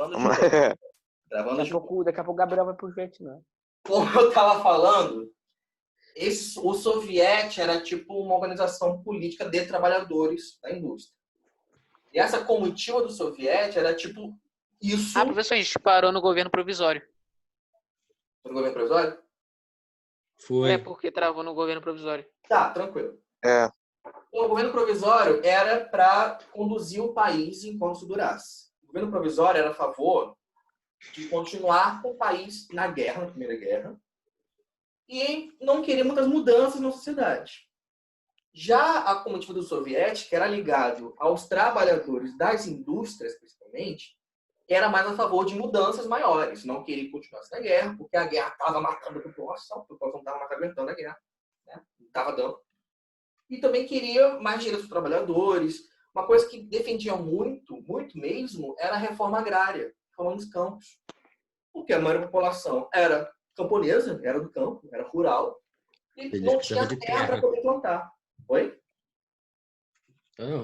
Gravando de novo. Gravando de novo. Daqui a pouco o Gabriel vai pro Vietnã. Como eu tava falando, o soviete era tipo uma organização política de trabalhadores da indústria. E essa comitiva do soviete era tipo isso... professor, a gente parou no governo provisório. No governo provisório? Foi. É porque travou no governo provisório. Tá, tranquilo. É. O governo provisório era para conduzir o país enquanto isso durasse. O governo provisório era a favor de continuar com o país na guerra, na Primeira Guerra, e não queria muitas mudanças na sociedade. Já a comitiva do soviético, que era ligado aos trabalhadores das indústrias, principalmente, era mais a favor de mudanças maiores. Não queria continuar na guerra, porque a guerra estava matando a população não estava mais aguentando a guerra. Né? Não estava dando. E também queria mais direitos dos trabalhadores. Uma coisa que defendia muito, muito mesmo, era a reforma agrária, reforma dos campos. Porque a maioria da população era camponesa, era do campo, era rural, e Eles não precisavam tinha de terra para terra. poder plantar. Oi?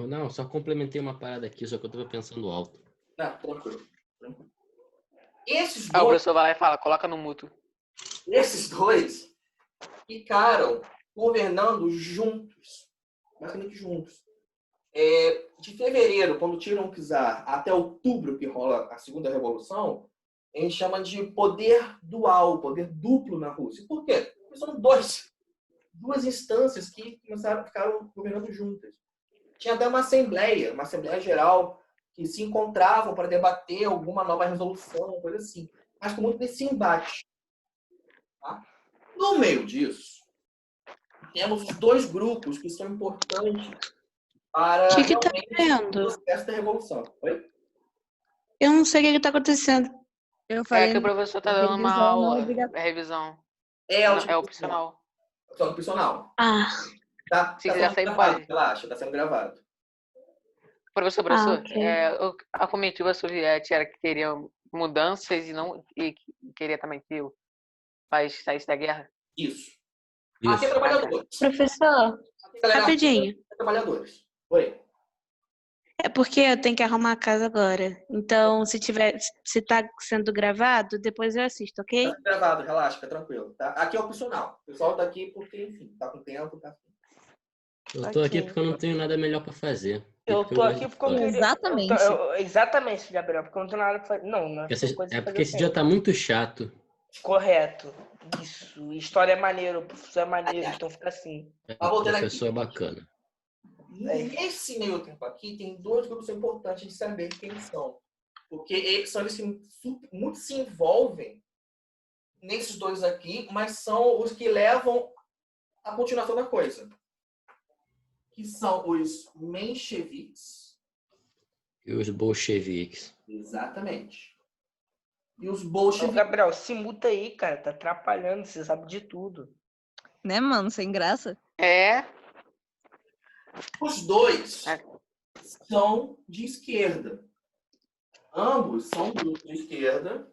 Não, só complementei uma parada aqui, só que eu tava pensando alto. Tranquilo. Esses O dois, professor vai lá e fala, coloca no mútuo. esses dois ficaram governando juntos, basicamente juntos. De fevereiro, quando tiram o czar, até outubro, que rola a Segunda Revolução, a gente chama de poder dual, poder duplo na Rússia. Por quê? Porque são duas instâncias que ficaram governando juntas. Tinha até uma assembleia geral, que se encontravam para debater alguma nova resolução, coisa assim. Mas com muito desse embate. Tá? No meio disso, temos os dois grupos que são importantes para O que tá realmente vendo? o processo da revolução. Oi? Eu não sei o que tá acontecendo. Eu falei É que o professor tá dando uma revisão não é aula. obrigatória. É revisão. É É opcional. Só opcional. Ah, Tá? Se Tá quiser sendo sair, gravado, pode. relaxa, tá sendo gravado. Professor, ok. a comitiva soviética era que queria mudanças e queria também que o país saísse da guerra? Isso. Isso. Aqui é trabalhadores. Professor, Aqui, galera, rapidinho. é trabalhadores. Oi. É porque eu tenho que arrumar a casa agora. Então, se tá sendo gravado, depois eu assisto, Tá ok? sendo gravado, relaxa, fica tranquilo. Tá? Aqui é opcional. O pessoal tá aqui porque, enfim, tá com tempo, tá. Eu tô aqui Ok. porque eu não tenho nada melhor pra fazer. Eu tô aqui porque eu queria... Exatamente. Exatamente, Gabriel, porque eu não tenho nada pra fazer. Não, não Porque esse dia tá muito chato. Correto. Isso. História é maneiro, o professor é maneiro, então fica assim. Tá voltando A aqui. pessoa é bacana. Nesse meio tempo aqui, tem dois grupos importantes de saber quem são. Porque eles muito se envolvem nesses dois aqui, mas são os que levam a continuação da coisa. Que são os mencheviques. E os bolcheviques. Exatamente. E os Ô, bolcheviques. Gabriel, se muta aí, cara. Tá atrapalhando, você sabe de tudo. Né, mano? Sem graça. É. Os dois são de esquerda. Ambos são grupos de esquerda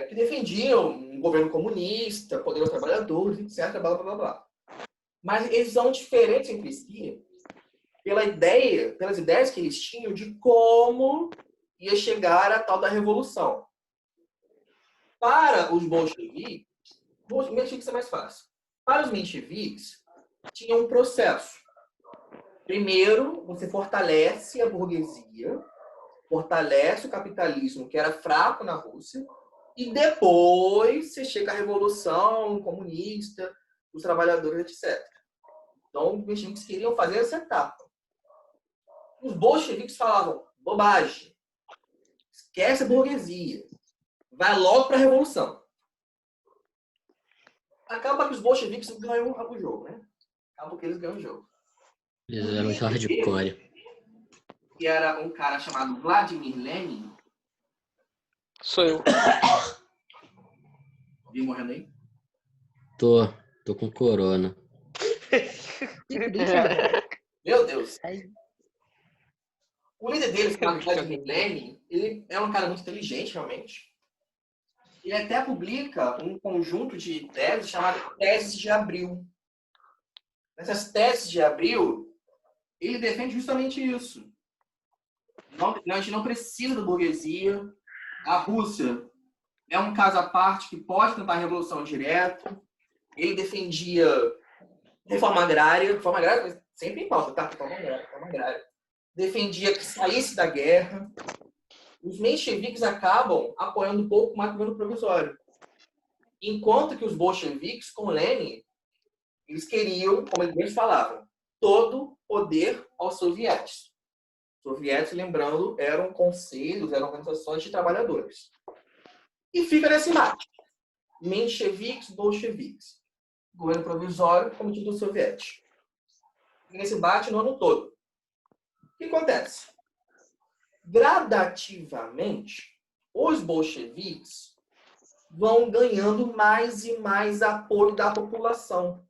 que defendiam um governo comunista, poder aos trabalhadores, etc. Blá, blá, blá, blá. Mas eles são diferentes entre si pelas ideias que eles tinham de como ia chegar a tal da revolução. Para os bolcheviques é mais fácil. Para os mencheviques, tinha um processo. Primeiro, você fortalece a burguesia, fortalece o capitalismo, que era fraco na Rússia, e depois você chega à revolução comunista, os trabalhadores, etc. Então, os mencheviques queriam fazer essa etapa. Os bolcheviques falavam, bobagem, esquece a burguesia, vai logo para a revolução. Acaba que os bolcheviques ganham o jogo, né? Acaba que eles ganham o jogo. Eles eram os hardcore. Que era um cara chamado Vladimir Lenin. Sou eu. Alguém morrendo aí? Tô com corona. Que triste, Gabriel. Meu Deus. Ai. O líder deles, chamado Vladimir Lenin, ele é um cara muito inteligente, realmente. Ele até publica um conjunto de teses chamado Teses de Abril. Nessas teses de Abril, ele defende justamente isso. A gente não precisa da burguesia. A Rússia é um caso à parte que pode tentar a revolução direto. Ele defendia reforma agrária sempre em pauta, tá? Reforma agrária. Defendia que saísse da guerra. Os mencheviques acabam apoiando um pouco mais o governo provisório. Enquanto que os bolcheviques, com Lenin, eles queriam, como eles falavam, todo poder aos soviéticos. Os soviéticos, lembrando, eram conselhos, eram organizações de trabalhadores. E fica nesse embate. Mencheviques, bolcheviques. Governo provisório, Comitido Soviético. E nesse embate no ano todo. O que acontece? Gradativamente, os bolcheviques vão ganhando mais e mais apoio da população.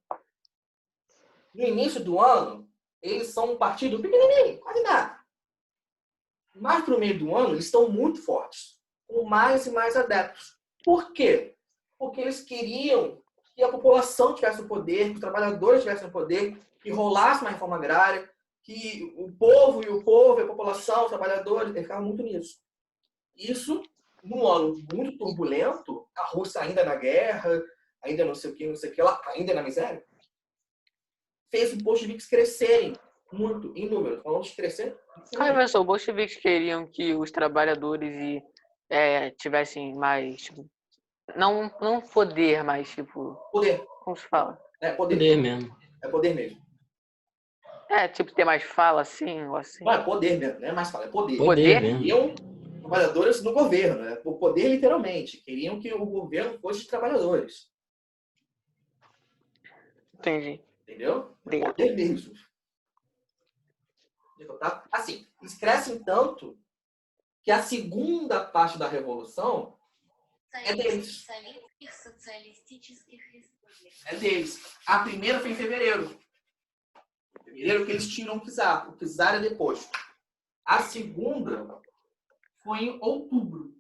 No início do ano, eles são um partido pequenininho, quase nada. Mas para o meio do ano, eles estão muito fortes, com mais e mais adeptos. Por quê? Porque eles queriam que a população tivesse o poder, que os trabalhadores tivessem o poder, que rolasse uma reforma agrária, que o povo, a população, os trabalhadores, eles ficavam muito nisso. Isso, num ano muito turbulento, a Rússia ainda na guerra, ainda não sei o que lá, ainda na miséria, fez os bolcheviques crescerem muito em número. Falando de crescer. Professor, os bolcheviques queriam que os trabalhadores tivessem mais, tipo, não poder, mas, tipo... Poder. Como se fala? É poder. Poder mesmo. É poder mesmo. Tipo, ter mais fala, assim, ou assim. Não, é poder mesmo, não é mais fala, é poder. Poder Poder? mesmo. Queriam trabalhadores no governo, né? O poder literalmente. Queriam que o governo fosse de trabalhadores. Entendi. Entendeu? Obrigado. Poder mesmo. Assim, eles crescem tanto que a segunda parte da revolução é deles. É deles. A primeira foi em fevereiro. Fevereiro que eles tiram o czar. O czar é deposto. A segunda foi em outubro.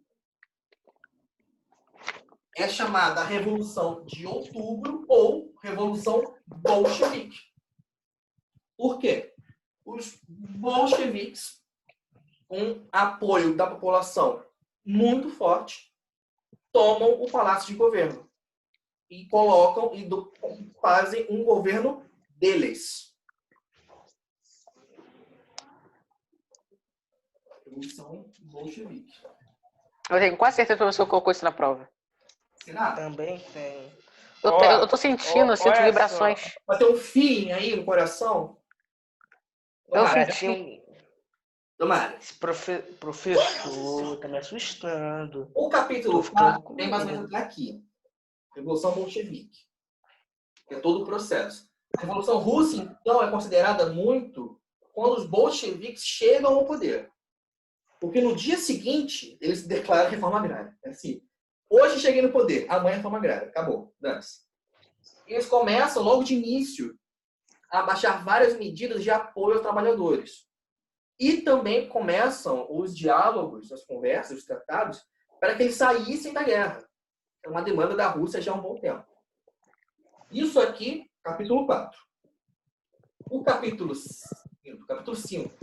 É chamada Revolução de Outubro ou Revolução Bolchevique. Por quê? Os bolcheviques, com apoio da população muito forte, tomam o palácio de governo e colocam e fazem um governo deles. Eles são bolcheviques. Eu tenho quase certeza que o professor colocou isso na prova. Será? Também tem. Eu tô sentindo, eu sinto olha vibrações. Vai ter um feeling aí no coração? Eu Tomara. senti. Tomara. Esse professor tá me assustando. O capítulo Tô ficando 4 com tem mais ou medo. menos aqui. Revolução Bolchevique. É todo o processo. A Revolução Russa, então, é considerada muito quando os bolcheviques chegam ao poder. Porque no dia seguinte, eles declaram reforma agrária. É assim, hoje cheguei no poder, amanhã reforma agrária. Acabou. Dane-se. Eles começam, logo de início, a baixar várias medidas de apoio aos trabalhadores. E também começam os diálogos, as conversas, os tratados, para que eles saíssem da guerra. É uma demanda da Rússia já há um bom tempo. Isso aqui, capítulo 4. O capítulo 5.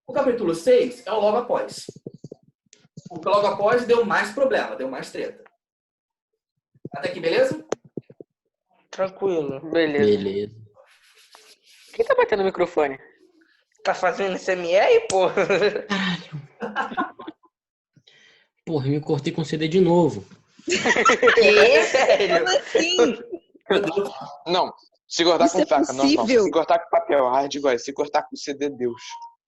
O capítulo 6 é o logo após. O logo após deu mais problema, deu mais treta. Até aqui, beleza? Tranquilo. Beleza. Beleza. Quem tá batendo no microfone? Tá fazendo SMR, pô? Porra, me cortei com CD de novo. Que? Sério? Como assim? Não, se cortar Isso com é faca, não. possível? Se cortar com papel, hardcore. Se cortar com CD, Deus.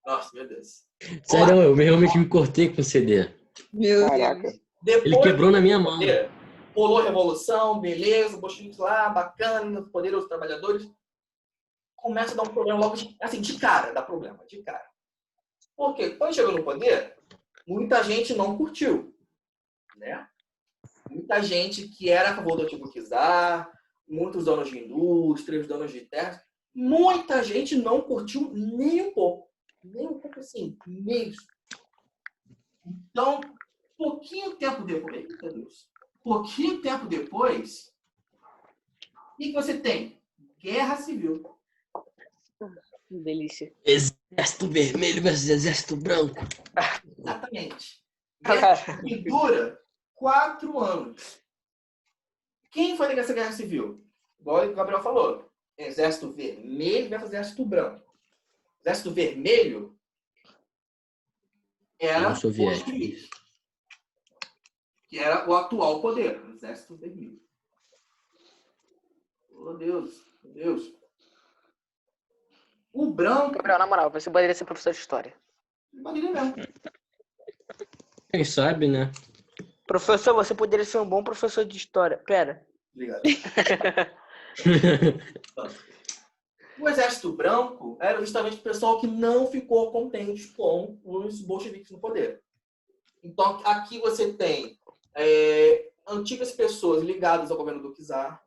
Nossa, meu Deus. Sério, eu realmente me cortei com o CD. Meu Caraca. Deus. Depois Ele quebrou na minha mão. Rolou a revolução, beleza, bolcheviques lá, bacana, poderosos trabalhadores. Começa a dar um problema logo de cara, dá problema, de cara. Por quê? Quando chegou no poder, muita gente não curtiu, né? Muita gente que era a favor do antigo czar, muitos donos de indústrias, donos de terras, muita gente não curtiu nem um pouco. Nem um pouco assim, mesmo. Então, pouquinho tempo depois, o que você tem? Guerra civil. Delícia. Exército Vermelho versus Exército Branco. Exatamente. Cara. E dura 4 anos. Quem foi nessa guerra civil? Igual o Gabriel falou. Exército Vermelho versus Exército Branco. Exército Vermelho era União os Soviética. bolcheviques, que era o atual poder, o Exército Vermelho. Oh, Deus, meu Deus. O branco, Gabriel, na moral, você poderia ser professor de história. poderia mesmo. Quem sabe, né? Professor, você poderia ser um bom professor de história. Pera. Obrigado. O Exército Branco era justamente o pessoal que não ficou contente com os bolcheviques no poder. Então, aqui você tem antigas pessoas ligadas ao governo do czar.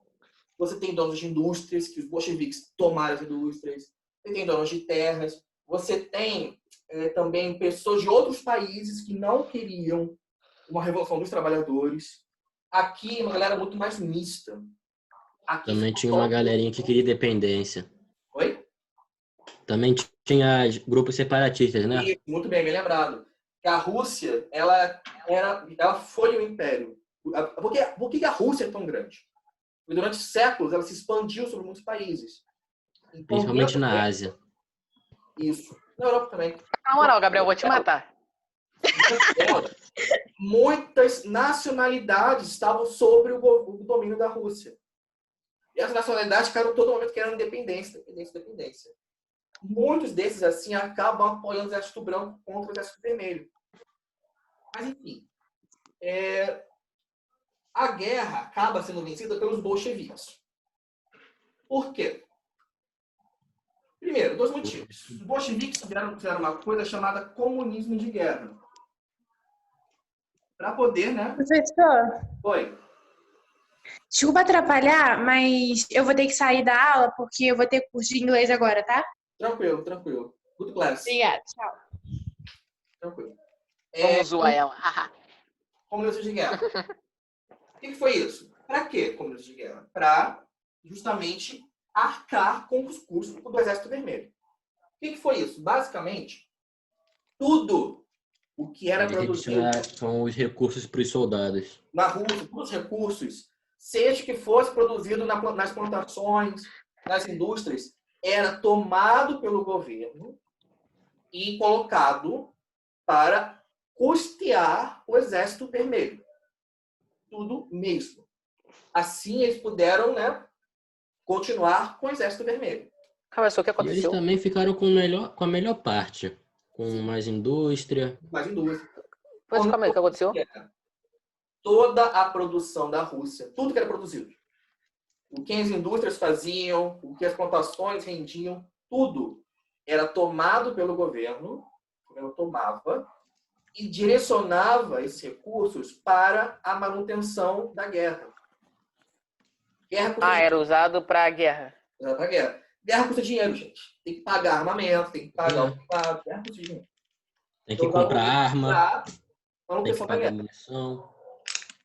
Você tem donos de indústrias, que os bolcheviques tomaram as indústrias. Você tem donos de terras. Você tem também pessoas de outros países que não queriam uma revolução dos trabalhadores. Aqui, uma galera muito mais mista. Aqui Também tinha uma galerinha que queria independência. Oi? Também tinha grupos separatistas, né? Isso, muito bem lembrado. Que a Rússia, ela foi um império. Por que a Rússia é tão grande? Porque durante séculos ela se expandiu sobre muitos países. Então, Principalmente na Ásia. Isso. Na Europa também. Na moral, Gabriel, eu vou te matar. Muitas nacionalidades estavam sobre o domínio da Rússia. E as nacionalidades ficaram todo momento querendo independência. Muitos desses, assim, acabam apoiando o Exército Branco contra o Exército Vermelho. Mas, enfim. A guerra acaba sendo vencida pelos bolcheviques. Por quê? Primeiro, 2 motivos. Os bolcheviques fizeram uma coisa chamada comunismo de guerra. Para poder, né? Professor, Oi. desculpa atrapalhar, mas eu vou ter que sair da aula porque eu vou ter curso de inglês agora, tá? Tranquilo. Good class. Obrigada, tchau. Tranquilo. Vamos zoar ela. Comunismo de guerra. O que foi isso? Para que comunismo de guerra? Para justamente arcar com os custos do Exército Vermelho. O que foi isso? Basicamente, tudo o que era produzido São os recursos para os soldados. na Rússia, todos os recursos, seja que fosse produzido nas plantações, nas indústrias, era tomado pelo governo e colocado para custear o Exército Vermelho. Tudo mesmo. Assim eles puderam, né, continuar com o Exército Vermelho. Professor, o que E eles aconteceu? também ficaram com a melhor parte. Com mais indústria. Mais indústria. Pode calma aí, o que aconteceu? Toda a produção da Rússia, tudo que era produzido, o que as indústrias faziam, o que as plantações rendiam, tudo era tomado pelo governo, o governo tomava e direcionava esses recursos para a manutenção da guerra. Era usado pra guerra. Usado para guerra. Guerra custa dinheiro, gente. Tem que pagar armamento, tem que pagar o privado. Guerra custa dinheiro. Tem que comprar arma, tem que Manutenção da pagar guerra. munição.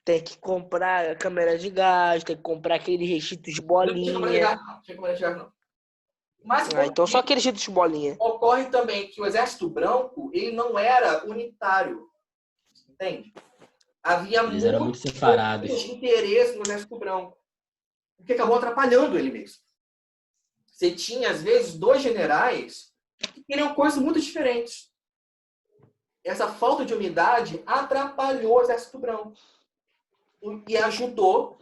Tem que comprar câmera de gás, tem que comprar aquele recheio de Não tinha bolinha. câmera de gás, não. Não tinha câmera de gás, não. Mas Então só aquele recheio de bolinha. ocorre também que o Exército Branco ele não era unitário. Entende? Havia Eles eram muito muitos separados. interesses no Exército Branco. O que acabou atrapalhando ele mesmo. Você tinha, às vezes, 2 generais que queriam coisas muito diferentes. Essa falta de unidade atrapalhou o Exército Branco. E ajudou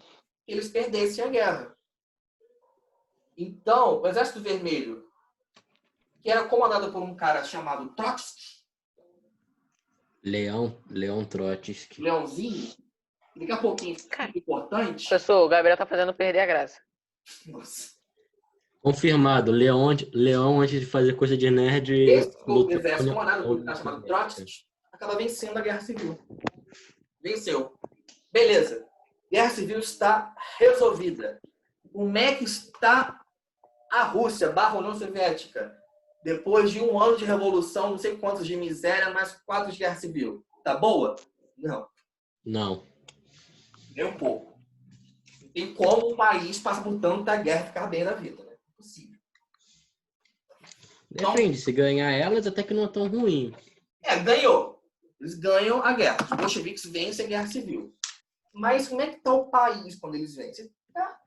que eles perdessem a guerra. Então, o Exército Vermelho, que era comandado por um cara chamado Trotsky, Leão Trotsky. Leãozinho, daqui a pouquinho fica importante. Professor, o Gabriel tá fazendo perder a graça. Nossa. Confirmado, Leão antes de fazer coisa de nerd. Esse lutou exército comandado por um contra- cara chamado Trotsky acaba vencendo a Guerra Civil. Venceu. Beleza. Guerra Civil está resolvida. Como é que está a Rússia, União Soviética? Depois de 1 ano de revolução, não sei quantos de miséria, mais 4 de Guerra Civil. Tá boa? Não. Não. Nem um pouco. Não tem como um país passar por tanta guerra e ficar bem na vida, né? Impossível. Depende, se ganhar elas, até que não é tão ruim. Ganhou. Eles ganham a guerra. Os bolcheviques vencem a guerra civil. Mas como é que tá o país quando eles vencem? Tá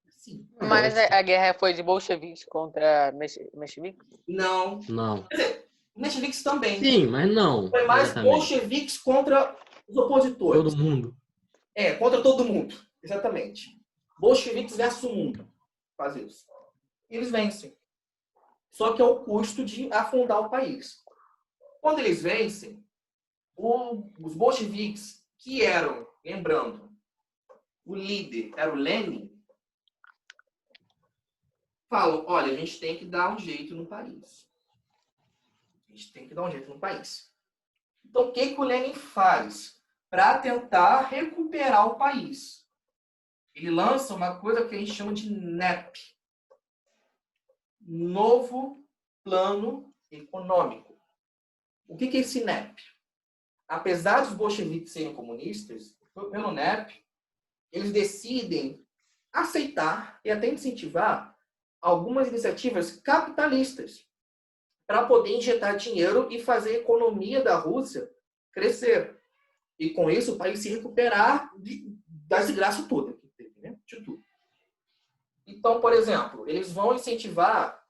assim. Mas a guerra foi de bolcheviques contra mencheviques? Não. Não. Quer dizer, mencheviques também. Sim, mas não. Foi mais Exatamente. bolcheviques contra os opositores. Todo mundo. Contra todo mundo. Exatamente. Bolcheviques versus o mundo. Faz isso. E eles vencem. Só que é o custo de afundar o país. Quando eles vencem, os bolcheviques, que eram, lembrando, o líder era o Lenin, falam, olha, a gente tem que dar um jeito no país. A gente tem que dar um jeito no país. Então, o que o Lenin faz para tentar recuperar o país? Ele lança uma coisa que a gente chama de NEP. Novo Plano Econômico. O que é esse NEP? Apesar dos bolcheviques serem comunistas, pelo NEP, eles decidem aceitar e até incentivar algumas iniciativas capitalistas para poder injetar dinheiro e fazer a economia da Rússia crescer. E com isso o país se recuperar das desgraças todas, né? De tudo. Então, por exemplo, eles vão incentivar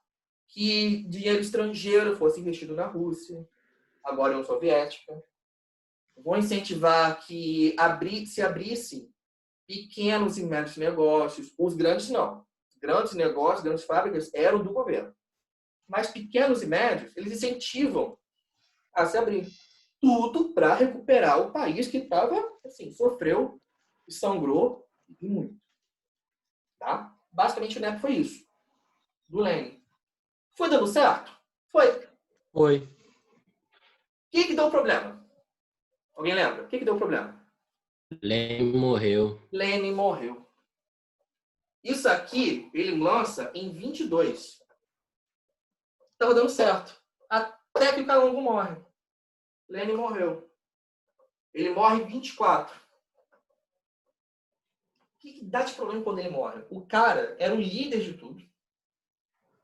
que dinheiro estrangeiro fosse investido na Rússia, agora União Soviética. Vão incentivar que se abrisse pequenos e médios negócios. Os grandes não. Grandes negócios, grandes fábricas eram do governo. Mas pequenos e médios, eles incentivam a se abrir. Tudo para recuperar o país que estava, assim, sofreu e sangrou e muito. Tá? Basicamente o NEP foi isso. Do Lenin. Foi dando certo? Foi. Foi. O que deu problema? Alguém lembra? O que deu problema? Lenin morreu. Lenin morreu. Isso aqui, ele lança em 22. Estava dando certo. Até que o Calungo morre. Lenin morreu. Ele morre em 24. O que dá de problema quando ele morre? O cara era o líder de tudo.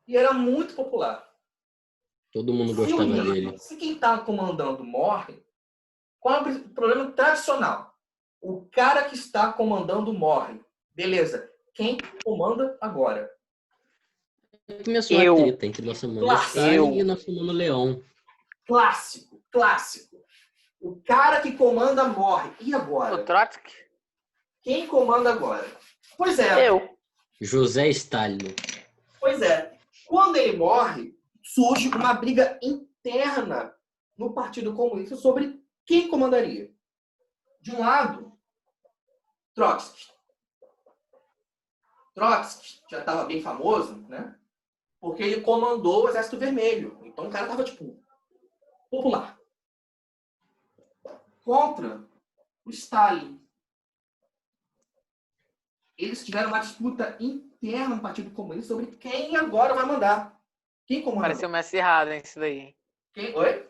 E era muito popular. Todo mundo gostava dele. Se quem está comandando morre, qual é o problema tradicional? O cara que está comandando morre. Beleza. Quem comanda agora? Começou a treta entre nosso mano Stalin e nosso mano Leon. Clássico. O cara que comanda morre. E agora? O Trotsky? Quem comanda agora? Pois é. Eu. José Stalin. Pois é. Quando ele morre, surge uma briga interna no Partido Comunista sobre quem comandaria. De um lado, Trotsky. Trotsky já estava bem famoso, né? Porque ele comandou o Exército Vermelho. Então o cara estava, popular. Contra o Stalin. Eles tiveram uma disputa interna no Partido Comunista sobre quem agora vai mandar. Quem comanda? Pareceu meio acirrada isso daí. Oi?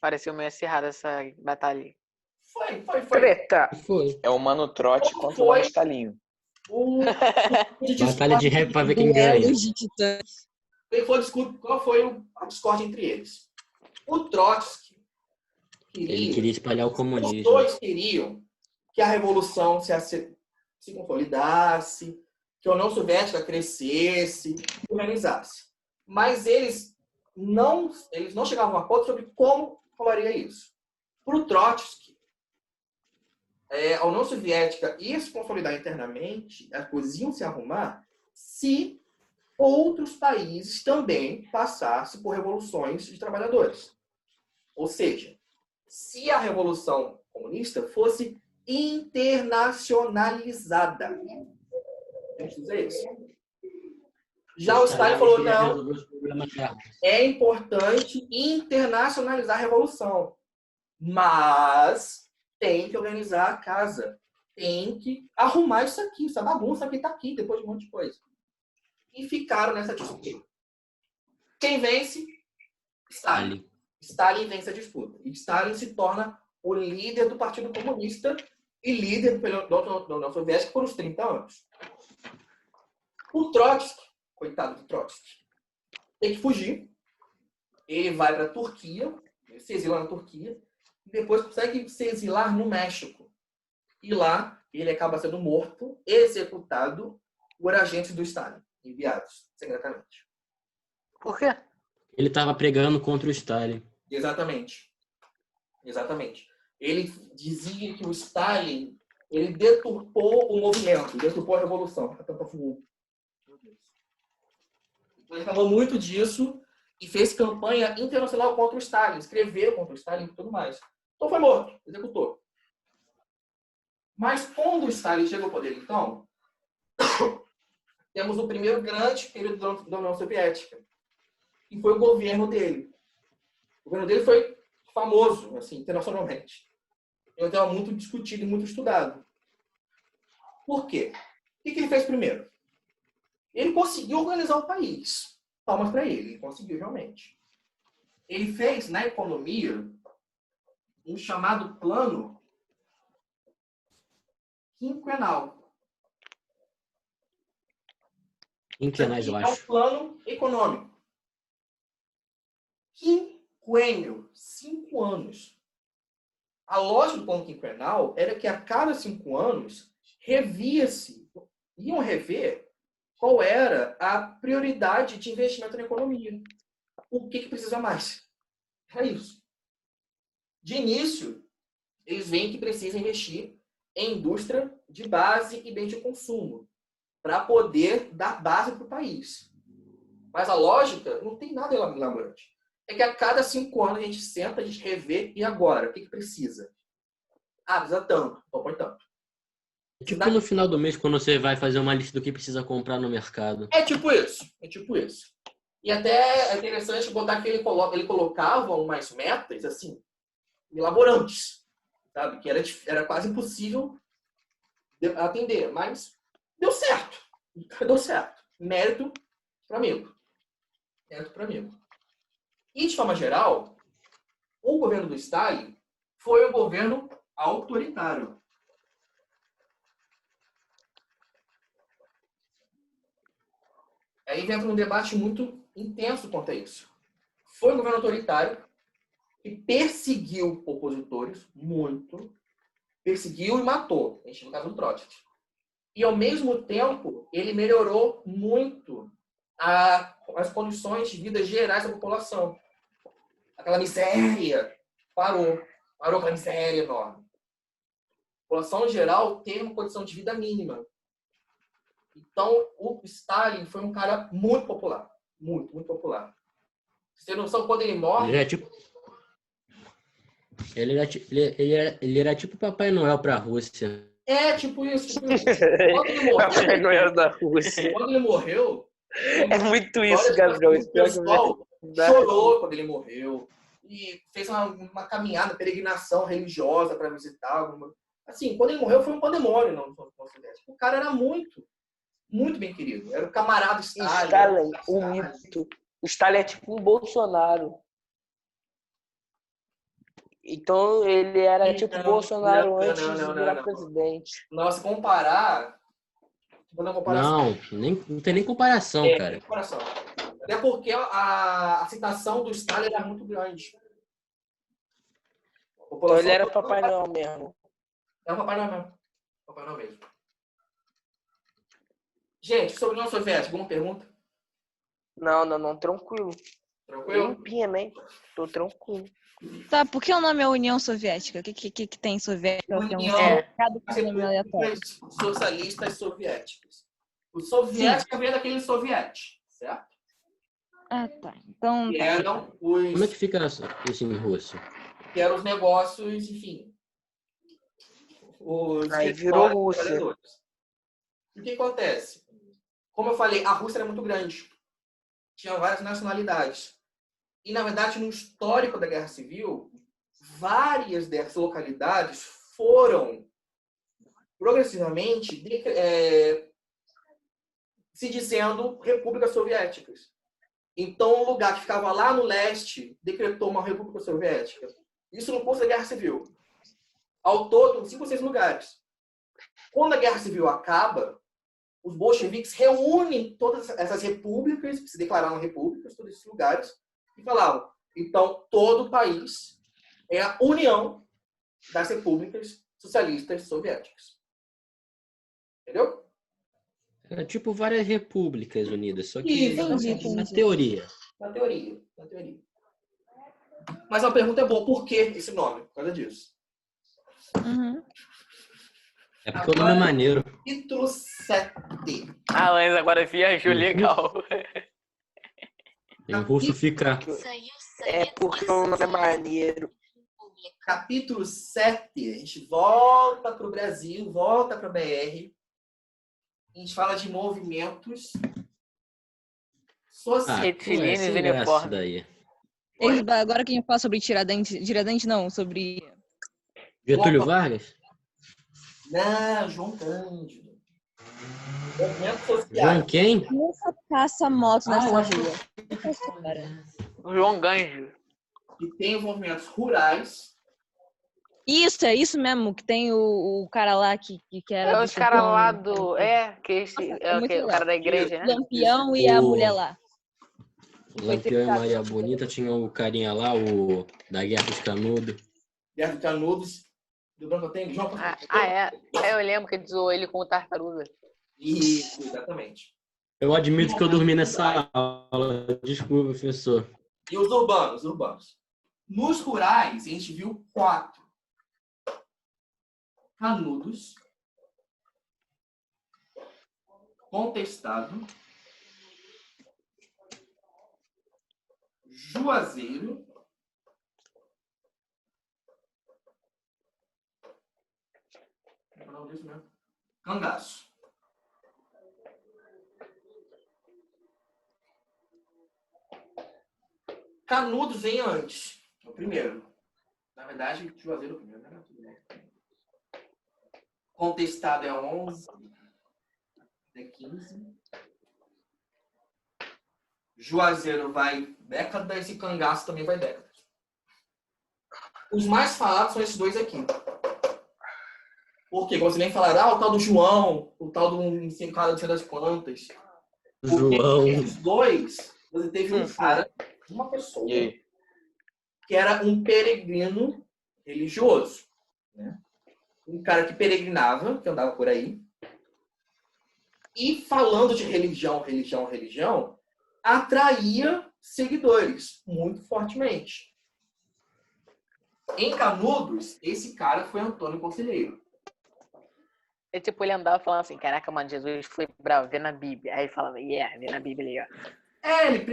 Pareceu meio acirrada essa batalha. Foi. Treta. Foi. É o Mano Trote contra o Mano Stalinho. Batalha de rap pra ver quem ganha. Qual foi a discórdia entre eles? O Trotsky Ele queria espalhar o os comunismo. dois queriam que a revolução se consolidasse, que a União Soviética crescesse, se organizasse. Mas eles não chegavam a acordo sobre como falaria isso. Para o Trotsky, a União Soviética ia se consolidar internamente, as coisas iam se arrumar, se outros países também passassem por revoluções de trabalhadores. Ou seja, se a Revolução Comunista fosse internacionalizada. Vamos dizer isso? Já o Stalin falou, não, é importante internacionalizar a Revolução, mas tem que organizar a casa, tem que arrumar isso aqui, essa bagunça que está aqui, depois de um monte de coisa. E ficaram nessa disputa. Quem vence? Stalin. Stalin vence a disputa. E Stalin se torna o líder do Partido Comunista e líder da União Soviética por uns 30 anos. O Trotsky, coitado do Trotsky, tem que fugir ele vai para a Turquia, ele se exila na Turquia, e depois consegue se exilar no México. E lá ele acaba sendo morto, executado por agentes do Stalin, enviados secretamente. Por quê? Ele estava pregando contra o Stalin. Exatamente. Ele dizia que o Stalin ele deturpou o movimento, deturpou a revolução. Ele falou muito disso e fez campanha internacional contra o Stalin, escreveu contra o Stalin e tudo mais. Então foi morto, executou. Mas quando o Stalin chega ao poder, então, temos o primeiro grande período da União Soviética, que foi o governo dele. O governo dele foi famoso, assim, internacionalmente. Ele estava muito discutido e muito estudado. Por quê? O que ele fez primeiro? Ele conseguiu organizar o país. Palmas para ele, ele conseguiu realmente. Ele fez, na economia, um chamado plano quinquenal. Quinquenais, eu É um acho. plano econômico. Quinquênio, 5 anos. A lógica do plano quinquenal era que a cada 5 anos iam rever qual era a prioridade de investimento na economia. O que precisa mais? É isso. De início, eles veem que precisa investir em indústria de base e bem de consumo para poder dar base para o país. Mas a lógica não tem nada elaborante. É que a cada 5 anos a gente senta, a gente revê, e agora? O que precisa? Ah, precisa tanto. Então põe tanto. Tipo no final do mês, quando você vai fazer uma lista do que precisa comprar no mercado. É tipo isso. E até é interessante botar que ele colocava umas metas, assim, elaborantes, sabe? Que era quase impossível atender, mas deu certo. Mérito para amigo. E, de forma geral, o governo do Stalin foi um governo autoritário. Aí entra um debate muito intenso quanto a isso. Foi um governo autoritário que perseguiu opositores muito, perseguiu e matou, a gente no caso do Trotsky. E, ao mesmo tempo, ele melhorou muito as condições de vida gerais da população. Aquela miséria parou aquela miséria enorme. A população, em geral, teve uma condição de vida mínima. Então, o Stalin foi um cara muito popular. Muito, muito popular. Você tem noção, quando ele morre... Ele era tipo Papai Noel para a Rússia. É, tipo isso. Quando ele morreu... Papai Noel da Rússia. Quando ele morreu... É muito isso, Gabriel. O pessoal chorou quando ele morreu. E fez uma caminhada, peregrinação religiosa para visitar. Assim, quando ele morreu, foi um pandemônio. Não. O cara era muito, muito bem querido. Era o camarada Stalin. Um mito. O Stalin é tipo um Bolsonaro. Então ele era tipo Bolsonaro antes de virar presidente. Nossa, comparar... Não tem nem comparação, cara. Tem comparação. Até porque a aceitação do Stalin era muito grande. Então ele era Papai Noel mesmo. Era Papai Noel mesmo. Gente, sobre a União Soviética, alguma pergunta? Não, tranquilo. Tranquilo? Limpiamente, tô tranquilo. Tá, por que o nome é União Soviética? O que tem soviética? União Socialistas Soviéticos. O soviética vem daquele soviete, certo? Ah, tá. Então, Que eram os... Como é que fica isso em russo? Que eram os negócios, enfim. Aí virou Rússia. E o que acontece? Como eu falei, a Rússia era muito grande. Tinha várias nacionalidades. E, na verdade, no histórico da Guerra Civil, várias dessas localidades foram progressivamente se dizendo repúblicas soviéticas. Então, um lugar que ficava lá no leste decretou uma república soviética. Isso no curso da Guerra Civil. Ao todo, 5 ou 6 lugares. Quando a Guerra Civil acaba, os bolcheviques reúnem todas essas repúblicas, que se declararam repúblicas, todos esses lugares, e falavam, Então, todo o país é a união das repúblicas socialistas soviéticas. Entendeu? Era tipo várias repúblicas unidas, só que Isso, na teoria. Na teoria. Mas a pergunta é boa, por que esse nome? Por causa disso. Uhum. É porque o nome é maneiro. Capítulo 7. A Laís agora viajou legal. Em russo fica. É porque o nome é maneiro. Capítulo 7. A gente volta para o Brasil, volta para a BR. A gente fala de movimentos sociais. Retilíneos sem e graça isso uniformes. daí. Agora que a gente fala sobre Tiradentes não, sobre... Getúlio Vargas? Não, João Cândido. Movimentos João sociais. quem? Nunca passa moto nessa eu acho rua. Nunca para. O João Ganjo. E tem os movimentos rurais. Isso, é isso mesmo, que tem o cara lá que era É do os caras Sultão. lá do. Que esse, Nossa, é o muito quê? O legal. cara da igreja, né? Lampião e a O- mulher lá. O Lampião e Maria Bonita tinham o carinha lá, o da Guerra dos Canudos. Guerra de Canudos. Do Branco tem João Eu lembro que ele zoou ele com o tartaruga. Isso, exatamente. Eu admito que eu dormi nessa aula. Desculpa, professor. E os urbanos. Nos rurais, a gente viu 4. Canudos, Contestado, Juazeiro, Cangaço. Canudos vem antes, o primeiro. Na verdade, Juazeiro é o primeiro, né? Tudo bem. Contestado é 11, é 15. Juazeiro vai décadas e Cangaço também vai décadas. Os mais falados são esses dois aqui. Por quê? Como você nem falaram, o tal do João, o tal do cara do Centro das Plantas. João. Esses dois, você teve um cara, uma pessoa, que era um peregrino religioso. Né? Um cara que peregrinava, que andava por aí. E falando de religião, atraía seguidores muito fortemente. Em Canudos, esse cara foi Antônio Conselheiro. E tipo, ele andava falando assim, caraca, mano, Jesus foi bravo, vê na Bíblia. Aí ele falava, vê na Bíblia ali, ó. Ele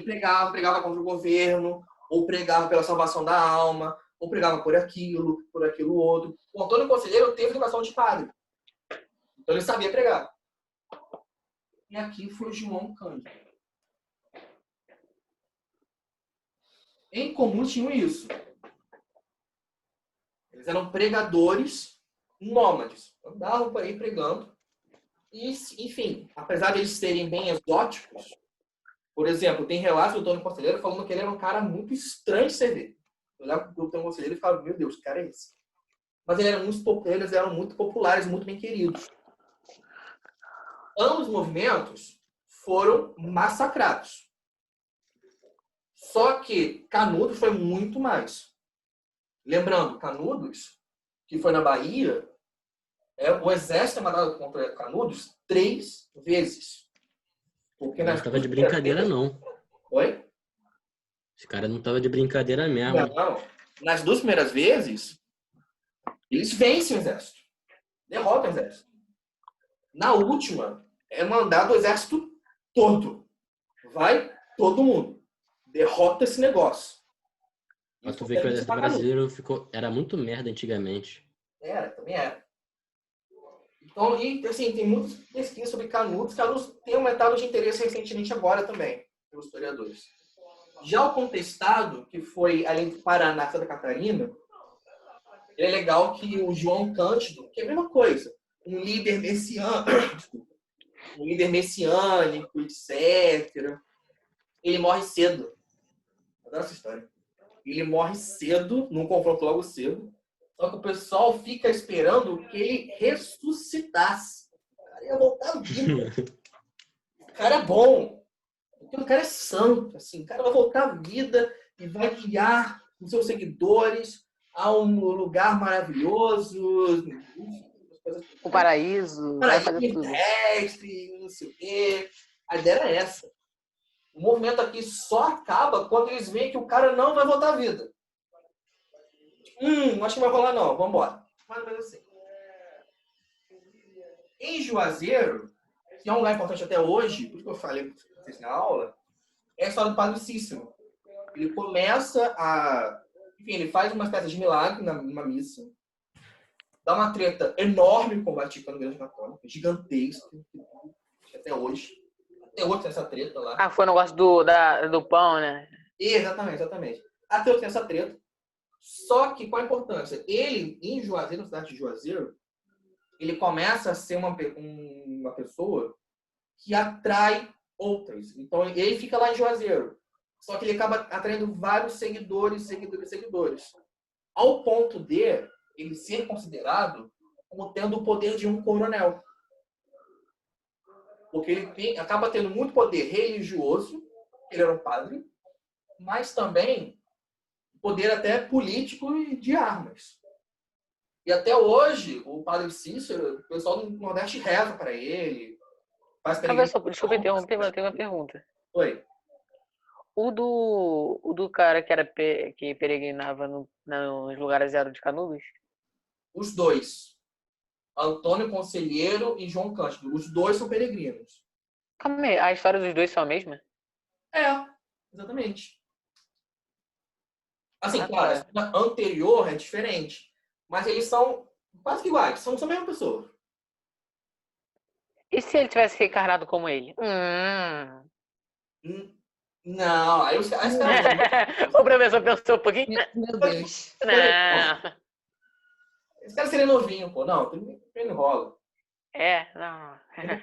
pregava contra o governo, ou pregava pela salvação da alma, ou pregava por aquilo outro. O Antônio Conselheiro teve educação de padre. Então ele sabia pregar. E aqui foi João Cândido. Em comum tinham isso. Eles eram pregadores nômades. Andavam por aí pregando. E, enfim, apesar de eles serem bem exóticos, por exemplo, tem relatos do Antônio Conselheiro falando que ele era um cara muito estranho de se ver. Eu olhava para o Antônio Conselheiro e falava, meu Deus, que cara é esse? Mas eles eram muito populares, muito bem queridos. Ambos os movimentos foram massacrados. Só que Canudos foi muito mais. Lembrando, Canudos, que foi na Bahia, o exército é mandado contra Canudos 3 vezes. Porque Não estava de brincadeira, não. Oi? Esse cara não estava de brincadeira mesmo. Não. Nas 2 primeiras vezes, eles vencem o exército. Derrotam o exército. Na última, é mandado o exército todo. Vai todo mundo. Derrota esse negócio. Mas tu vê que o exército brasileiro era muito merda antigamente. Também era. Então, e, assim, tem muitas pesquisas sobre Canudos. Canudos tem aumentado de interesse recentemente agora também, pelos historiadores. Já o Contestado, que foi além do Paraná, Santa Catarina, é legal que o João Cândido, que é a mesma coisa, um líder messiânico, etc. Ele morre cedo. Adoro essa história. Ele morre cedo, num confronto logo cedo. Só que o pessoal fica esperando que ele ressuscitasse. O cara ia voltar vivo. O cara é bom. Porque o cara é santo, assim, o cara vai voltar à vida e vai guiar os seus seguidores a um lugar maravilhoso, O paraíso, vai fazer tudo. terrestre, não sei o quê. A ideia era essa. O movimento aqui só acaba quando eles veem que o cara não vai voltar à vida. Acho que não vai rolar não, vamos embora. Mais ou menos assim. Em Juazeiro, que é um lugar importante até hoje, por isso que eu falei para vocês na aula, é a história do Padre Cícero. Ele começa a... Enfim, ele faz uma espécie de milagre numa missa, dá uma treta enorme com o Vaticano, Igreja Católica, gigantesca, até hoje. Até hoje tem essa treta lá. Ah, foi o negócio do pão, né? Exatamente. Até hoje tem essa treta. Só que, qual a importância? Ele, em Juazeiro, na cidade de Juazeiro, ele começa a ser uma pessoa que atrai outras. Então, ele fica lá em Juazeiro. Só que ele acaba atraindo vários seguidores. Ao ponto de ele ser considerado como tendo o poder de um coronel. Porque ele acaba tendo muito poder religioso, ele era um padre, mas também poder até político e de armas. E até hoje, o Padre Cícero, o pessoal do Nordeste reza para ele. Desculpa interromper, mas eu tenho uma pergunta. Oi. O do cara que peregrinava nos lugares zero de Canudos? Os dois. Antônio Conselheiro e João Cândido. Os dois são peregrinos. Calma aí, a história dos dois são a mesma? É, exatamente. Assim, claro, a história anterior é diferente. Mas eles são quase que iguais. São a mesma pessoa. E se ele tivesse reencarnado como ele? Não, aí os caras... O professor pensou um pouquinho. Meu Deus. Não. Esse cara seria novinho, pô. Não, tem enrola. Não.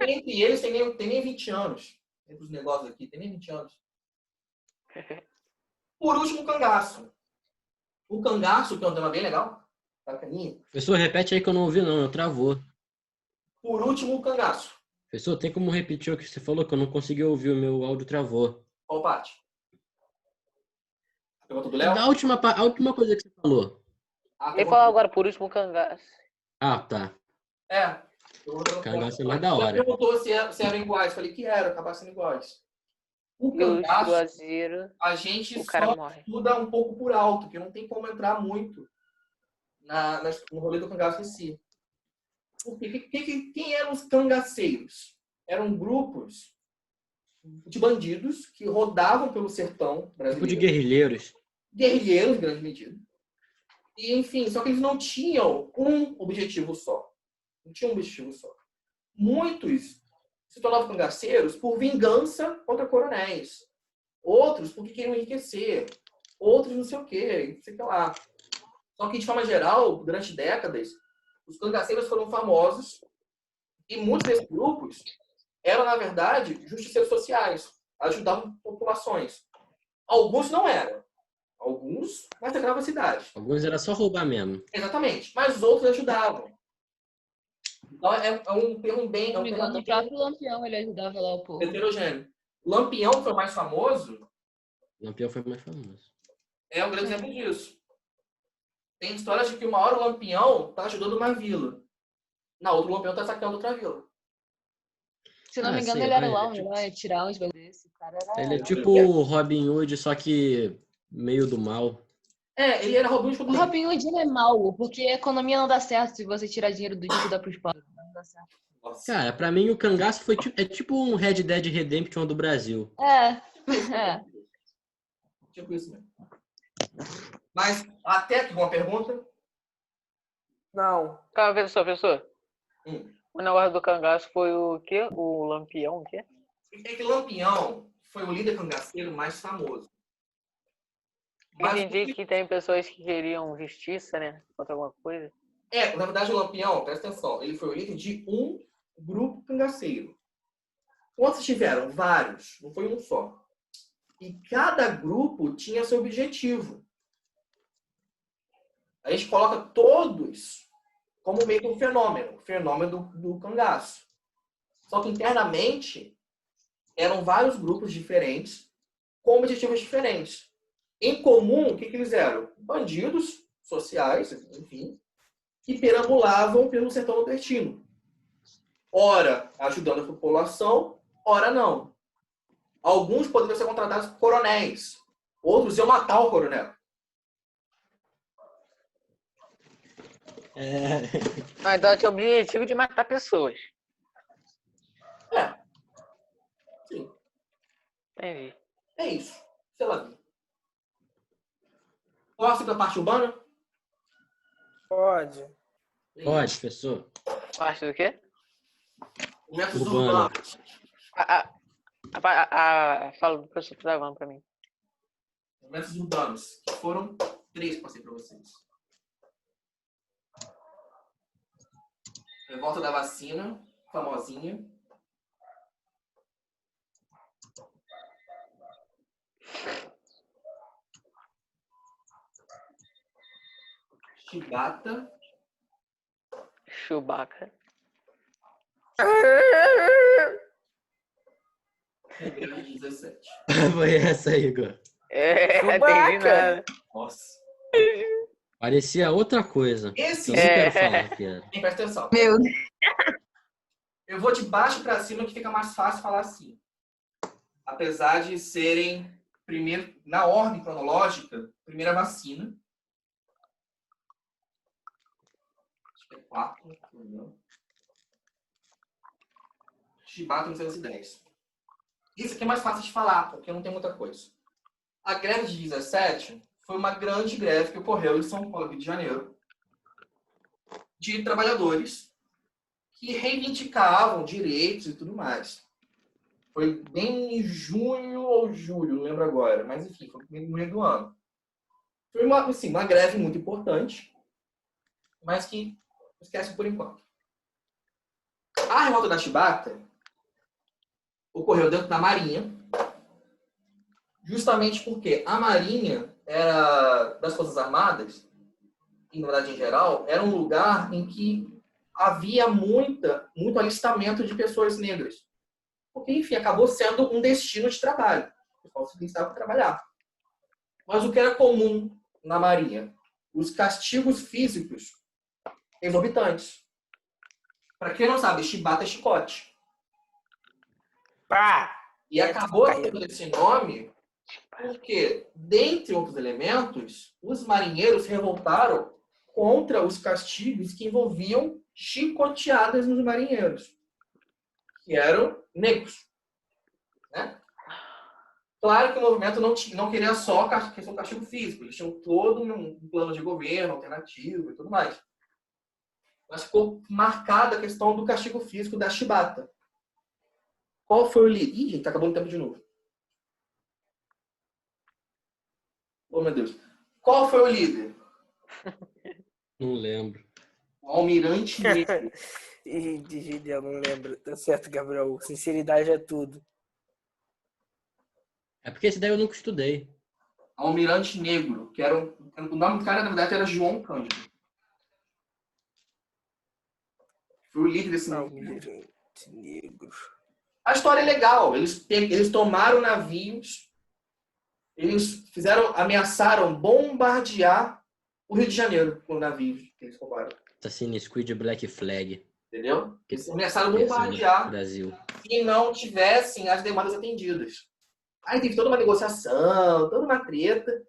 Entre eles tem nem 20 anos. Entre os negócios aqui, tem nem 20 anos. Por último, o cangaço. O cangaço, que é um tema bem legal. Bacaninha. Professor, repete aí que eu não ouvi não, travou. Por último, o cangaço. Professor, tem como repetir o que você falou, que eu não consegui ouvir, o meu áudio travou. Qual parte? A pergunta do Léo? A última coisa que você falou. Ele falou agora, por último, o cangaço. Ah, tá. Cangaço é mais da hora. Você perguntou se eram iguais. Falei que era, acabaram sendo iguais. O cangaço, a gente só estuda um pouco por alto, que não tem como entrar muito no rolê do cangaço em si. Porque quem eram os cangaceiros? Eram grupos de bandidos que rodavam pelo sertão brasileiro. Tipo de guerrilheiros. Guerrilheiros, em grande medida. E, enfim, só que eles não tinham um objetivo só. Muitos se tornavam cangaceiros por vingança contra coronéis. Outros porque queriam enriquecer. Outros não sei o quê, não sei o que lá. Só que, de forma geral, durante décadas, os cangaceiros foram famosos e muitos desses grupos eram, na verdade, justiceiros sociais. Ajudavam populações. Alguns não eram. Alguns massacravam a cidade. Alguns era só roubar mesmo. Exatamente. Mas os outros ajudavam. Então, é um termo bem... O próprio Lampião, ele ajudava lá o povo. Heterogêneo. Lampião foi mais famoso. Lampião foi mais famoso. É um grande exemplo disso. Tem histórias de que uma hora o Lampião está ajudando uma vila. Na outra, o Lampião está saqueando outra vila. Se não me engano, ele era lá, ia tirar uns bagulhos desse. O cara era... Ele é tipo o Robin Hood, só que meio do mal. Ele era Robin Hood. O Robin Hood é mal, porque a economia não dá certo se você tirar dinheiro do rico e dar pros pobres. Não dá certo. Nossa. Cara, pra mim o cangaço é tipo um Red Dead Redemption do Brasil. Tipo isso mesmo. Mas, até aqui, uma pergunta? Não. Calma, professor. O negócio do cangaço foi o quê? O Lampião, o quê? É que Lampião foi o líder cangaceiro mais famoso. Entendi que tem pessoas que queriam justiça, né? Contra alguma coisa. Na verdade, o Lampião, presta atenção, ele foi o líder de um grupo cangaceiro. Quantos tiveram? Vários. Não foi um só. E cada grupo tinha seu objetivo. A gente coloca todos como meio que um fenômeno. O fenômeno do cangaço. Só que internamente, eram vários grupos diferentes com objetivos diferentes. Em comum, o que eles eram? Bandidos sociais, enfim, que perambulavam pelo sertão nordestino. Ora ajudando a população, ora não. Alguns poderiam ser contratados por coronéis. Outros iam matar o coronel. Então tinha o objetivo de matar pessoas. Sim. Entendi. É isso. Sei lá. Posso ir para a parte urbana? Pode. Pode, professor. Parte do quê? Métodos Urbana. urbanos. Fala do professor que tá gravando pra mim. Métodos urbanos. Que foram 3 que passei para vocês. Revolta da vacina, famosinha. Chibata. Chewbacca. E Greve de 17. Foi essa aí, Igor. Entendi nada. Nossa. Parecia outra coisa. Esse Eu não quero falar que era. presta atenção. Meu Eu vou de baixo para cima que fica mais fácil falar assim. Apesar de serem, primeiro, na ordem cronológica, primeira vacina. Acho que é 4. Chibata 1910. Isso aqui é mais fácil de falar, porque não tem muita coisa. A greve de 17 foi uma grande greve que ocorreu em São Paulo, Rio de Janeiro, de trabalhadores que reivindicavam direitos e tudo mais. Foi bem em junho ou julho, não lembro agora, mas enfim, foi no meio do ano. Foi uma greve muito importante, mas que esquece por enquanto. A revolta da Chibata ocorreu dentro da Marinha, justamente porque a Marinha era das Forças Armadas, e na verdade em geral, era um lugar em que havia muito alistamento de pessoas negras. Porque, enfim, acabou sendo um destino de trabalho. O pessoal se precisava trabalhar. Mas o que era comum na Marinha? Os castigos físicos exorbitantes. Para quem não sabe, chibata é chicote. E acabou tendo esse nome porque, dentre outros elementos, os marinheiros se revoltaram contra os castigos que envolviam chicoteadas nos marinheiros, que eram negros. Né? Claro que o movimento não queria só questão do castigo físico, eles tinham todo um plano de governo alternativo e tudo mais. Mas ficou marcada a questão do castigo físico da chibata. Qual foi o líder? Ih, gente, tá acabando o tempo de novo. Oh, meu Deus. Qual foi o líder? Não lembro. O almirante negro. Ih, de Gideão, não lembro. Tá certo, Gabriel. Sinceridade é tudo. É porque esse daí eu nunca estudei. Almirante Negro, que era o nome do cara, na verdade, era João Cândido. Foi o líder desse movimento. Almirante Negro. A história é legal. Eles tomaram navios, eles ameaçaram bombardear o Rio de Janeiro com navios que eles roubaram. Assassin's Creed Black Flag. Entendeu? Eles ameaçaram Versão bombardear Brasil. se não tivessem as demandas atendidas. Aí teve toda uma negociação, toda uma treta.